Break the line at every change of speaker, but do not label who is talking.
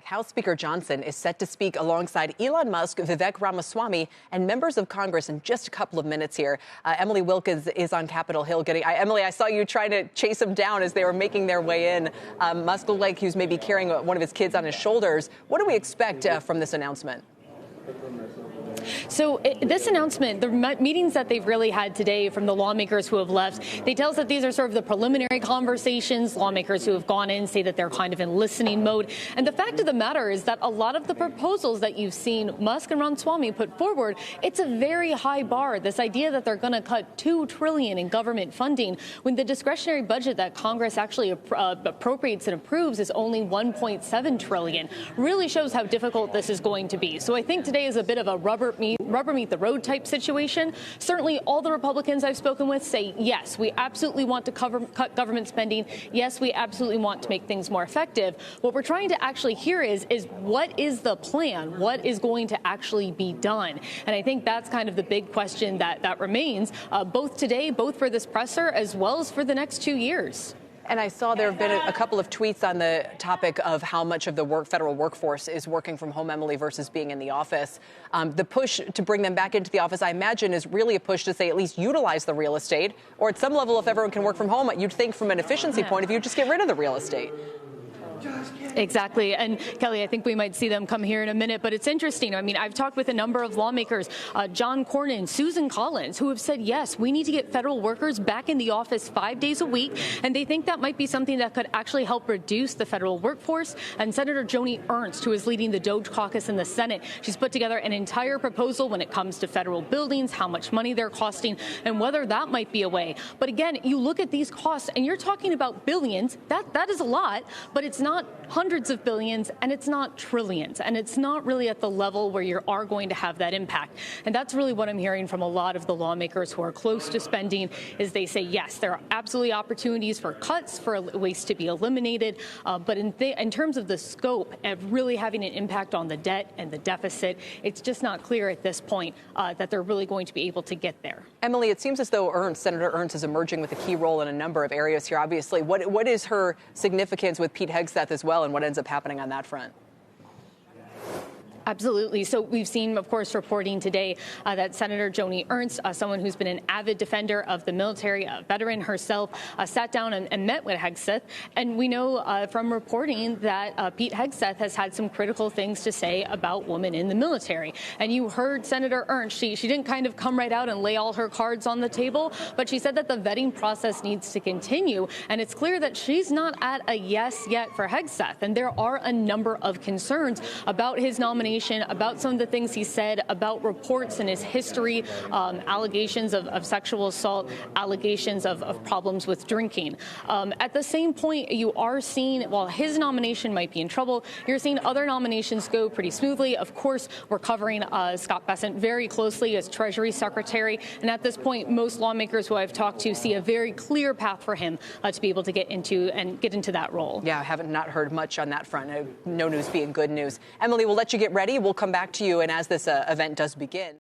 House Speaker Johnson is set to speak alongside Elon Musk, Vivek Ramaswamy, and members of Congress in just a couple of minutes here. Emily Wilkins is on Capitol Hill Emily, I saw you trying to chase them down as they were making their way in. Musk looked like he was maybe carrying one of his kids on his shoulders. What do we expect from this announcement?
So this announcement, the meetings that they've really had today from the lawmakers who have left, they tell us that these are sort of the preliminary conversations. Lawmakers who have gone in say that they're kind of in listening mode. And the fact of the matter is that a lot of the proposals that you've seen Musk and Ramaswamy put forward, it's a very high bar. This idea that they're going to cut $2 trillion in government funding when the discretionary budget that Congress actually appropriates and approves is only $1.7 trillion really shows how difficult this is going to be. So I think today is a bit of a rubber meet the road type situation. Certainly all the Republicans I've spoken with say, yes, we absolutely want to cut government spending. Yes, we absolutely want to make things more effective. What we're trying to actually hear is what is the plan? What is going to actually be done? And I think that's kind of the big question that remains, both today, both for this presser as well as for the next 2 years.
And I saw there have been a couple of tweets on the topic of how much of the federal workforce is working from home, Emily, versus being in the office. The push to bring them back into the office, I imagine, is really a push to say at least utilize the real estate. Or at some level, if everyone can work from home, you'd think from an efficiency point of view, just get rid of the real estate.
Exactly. And Kelly, I think we might see them come here in a minute. But it's interesting. I mean, I've talked with a number of lawmakers, John Cornyn, Susan Collins, who have said, yes, we need to get federal workers back in the office 5 days a week. And they think that might be something that could actually help reduce the federal workforce. And Senator Joni Ernst, who is leading the DOGE caucus in the Senate, she's put together an entire proposal when it comes to federal buildings, how much money they're costing, and whether that might be a way. But again, you look at these costs and you're talking about billions. That is a lot, but it's not hundreds of billions, and it's not trillions, and it's not really at the level where you are going to have that impact. And that's really what I'm hearing from a lot of the lawmakers who are close to spending, is they say, yes, there are absolutely opportunities for cuts, for waste to be eliminated, but in terms of the scope of really having an impact on the debt and the deficit, it's just not clear at this point that they're really going to be able to get there.
Emily, it seems as though Senator Ernst is emerging with a key role in a number of areas here. Obviously, what is her significance with Pete Hegseth as well, and what ends up happening on that front?
Absolutely. So we've seen, of course, reporting today that Senator Joni Ernst, someone who's been an avid defender of the military, a veteran herself, sat down and met with Hegseth. And we know from reporting that Pete Hegseth has had some critical things to say about women in the military. And you heard Senator Ernst. She didn't kind of come right out and lay all her cards on the table, but she said that the vetting process needs to continue. And it's clear that she's not at a yes yet for Hegseth. And there are a number of concerns about his nomination, about some of the things he said, about reports in his history, allegations of sexual assault, allegations of problems with drinking. At the same point, you are seeing, while his nomination might be in trouble, you're seeing other nominations go pretty smoothly. Of course, we're covering Scott Bessent very closely as Treasury Secretary. And at this point, most lawmakers who I've talked to see a very clear path for him to be able to get into that role.
Yeah, I haven't not heard much on that front. No news being good news. Emily, we'll let you get ready. We'll come back to you, and as this event does begin.